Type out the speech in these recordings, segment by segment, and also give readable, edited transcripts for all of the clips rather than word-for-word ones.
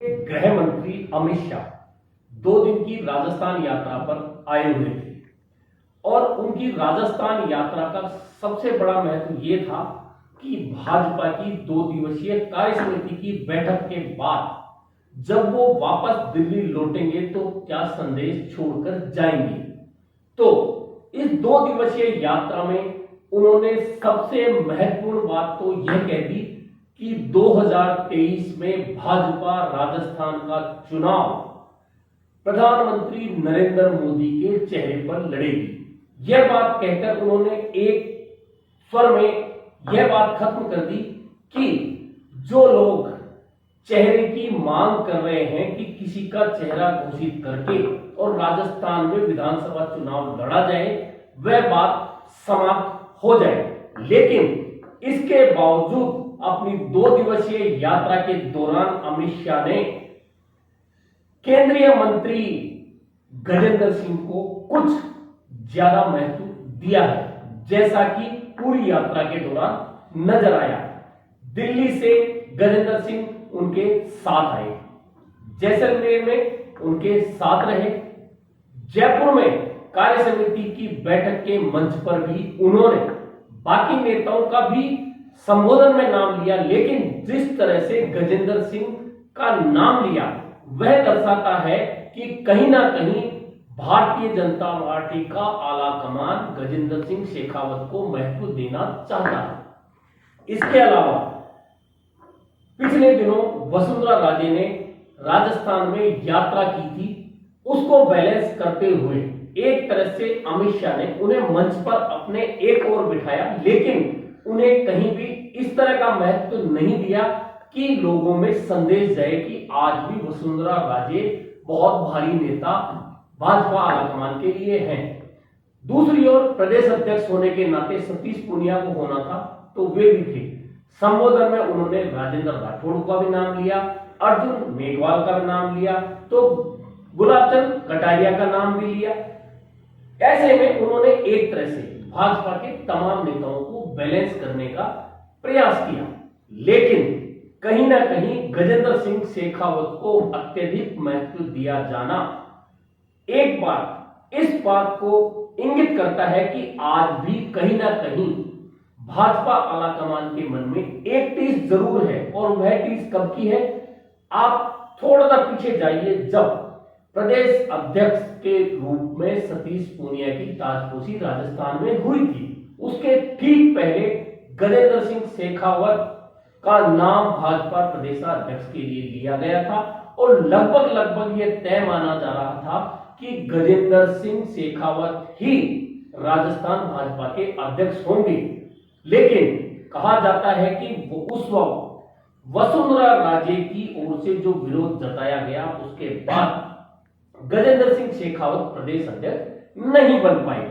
गृह मंत्री अमित शाह 2 दिन की राजस्थान यात्रा पर आए हुए थे और उनकी राजस्थान यात्रा का सबसे बड़ा महत्व यह था कि भाजपा की 2 दिवसीय कार्य समिति की बैठक के बाद जब वो वापस दिल्ली लौटेंगे तो क्या संदेश छोड़कर जाएंगे। तो इस 2 दिवसीय यात्रा में उन्होंने सबसे महत्वपूर्ण बात तो यह कह दी कि 2023 में भाजपा राजस्थान का चुनाव प्रधानमंत्री नरेंद्र मोदी के चेहरे पर लड़ेगी। यह बात कहकर उन्होंने एक स्वर में यह बात खत्म कर दी कि जो लोग चेहरे की मांग कर रहे हैं कि किसी का चेहरा घोषित करके और राजस्थान में विधानसभा चुनाव लड़ा जाए, वह बात समाप्त हो जाए। लेकिन इसके बावजूद अपनी 2 दिवसीय यात्रा के दौरान अमित शाह ने केंद्रीय मंत्री गजेंद्र सिंह को कुछ ज्यादा महत्व दिया है, जैसा कि पूरी यात्रा के दौरान नजर आया। दिल्ली से गजेंद्र सिंह उनके साथ आए, जैसलमेर में उनके साथ रहे, जयपुर में कार्य समिति की बैठक के मंच पर भी उन्होंने बाकी नेताओं का भी संबोधन में नाम लिया, लेकिन जिस तरह से गजेंद्र सिंह का नाम लिया वह दर्शाता है कि कहीं ना कहीं भारतीय जनता पार्टी का आला कमान गजेंद्र सिंह शेखावत को महत्व देना चाहता है। इसके अलावा पिछले दिनों वसुंधरा राजे ने राजस्थान में यात्रा की थी, उसको बैलेंस करते हुए एक तरह से अमित शाह ने उन्हें मंच पर अपने एक ओर बिठाया, लेकिन उन्हें कहीं भी इस तरह का महत्व नहीं दिया कि लोगों में संदेश जाए कि आज भी वसुंधरा राजे बहुत भारी नेता भाजपा आलाकमान के लिए हैं। दूसरी ओर प्रदेश अध्यक्ष होने के नाते सतीश पूनिया को होना था, तो वे भी थे। संबोधन में उन्होंने राजेंद्र राठौड़ का भी नाम लिया, अर्जुन मेघवाल का भी नाम लिया, तो गुलाबचंद कटारिया का नाम भी लिया। ऐसे में उन्होंने एक तरह से भाजपा के तमाम नेताओं को बैलेंस करने का प्रयास किया, लेकिन कहीं ना कहीं गजेंद्र सिंह शेखावत को अत्यधिक महत्व दिया जाना एक बार इस बात को इंगित करता है कि आज भी कहीं ना कहीं भाजपा आलाकमान के मन में एक टीस जरूर है, और वह टीस कब की है? आप थोड़ा सा पीछे जाइए, जब प्रदेश अध्यक्ष के रूप में सतीश पूनिया की ताजपोशी राजस्थान में हुई थी, उसके ठीक पहले गजेंद्र सिंह शेखावत का नाम भाजपा प्रदेशाध्यक्ष के लिए लिया गया था और लगभग यह तय माना जा रहा था कि गजेंद्र सिंह शेखावत ही राजस्थान भाजपा के अध्यक्ष होंगे। लेकिन कहा जाता है कि वो उस वक्त वसुंधरा राजे की ओर से जो विरोध जताया गया, उसके बाद गजेंद्र सिंह शेखावत प्रदेश अध्यक्ष नहीं बन पाए।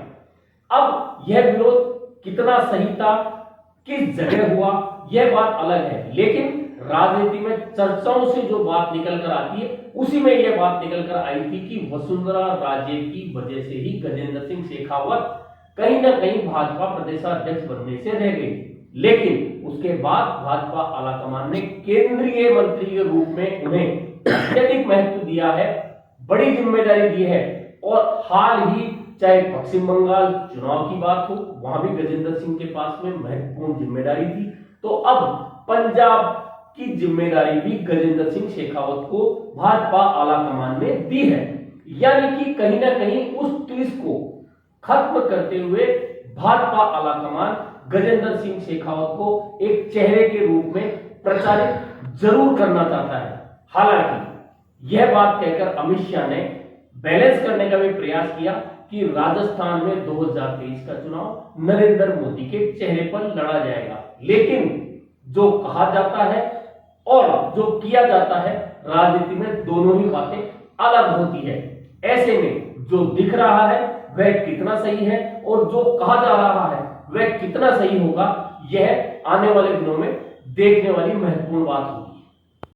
अब यह विरोध कितना सही था, किस जगह हुआ, यह बात अलग है, लेकिन राजनीति में चर्चाओं से जो बात निकल कर आती है उसी में यह बात निकल कर आई थी कि वसुंधरा राजे की वजह से ही गजेंद्र सिंह शेखावत कहीं ना कहीं भाजपा प्रदेशाध्यक्ष बनने से रह गई। लेकिन उसके बाद भाजपा आलाकमान ने केंद्रीय मंत्री के रूप में उन्हें अत्यधिक महत्व दिया है, बड़ी जिम्मेदारी दी है, और हाल ही चाहे पश्चिम बंगाल चुनाव की बात हो, वहां भी गजेंद्र सिंह के पास में महत्वपूर्ण जिम्मेदारी थी, तो अब पंजाब की जिम्मेदारी भी गजेंद्र सिंह शेखावत को भाजपा आलाकमान ने दी है। यानी कि कहीं ना कहीं उस टीस को खत्म करते हुए भाजपा आलाकमान गजेंद्र सिंह शेखावत को एक चेहरे के रूप में प्रचारित जरूर करना चाहता है। हालांकि यह बात कहकर अमित शाह ने बैलेंस करने का भी प्रयास किया कि राजस्थान में 2023 का चुनाव नरेंद्र मोदी के चेहरे पर लड़ा जाएगा, लेकिन जो कहा जाता है और जो किया जाता है राजनीति में दोनों ही बातें अलग होती है। ऐसे में जो दिख रहा है वह कितना सही है और जो कहा जा रहा है वह कितना सही होगा, यह आने वाले दिनों में देखने वाली महत्वपूर्ण बात होगी।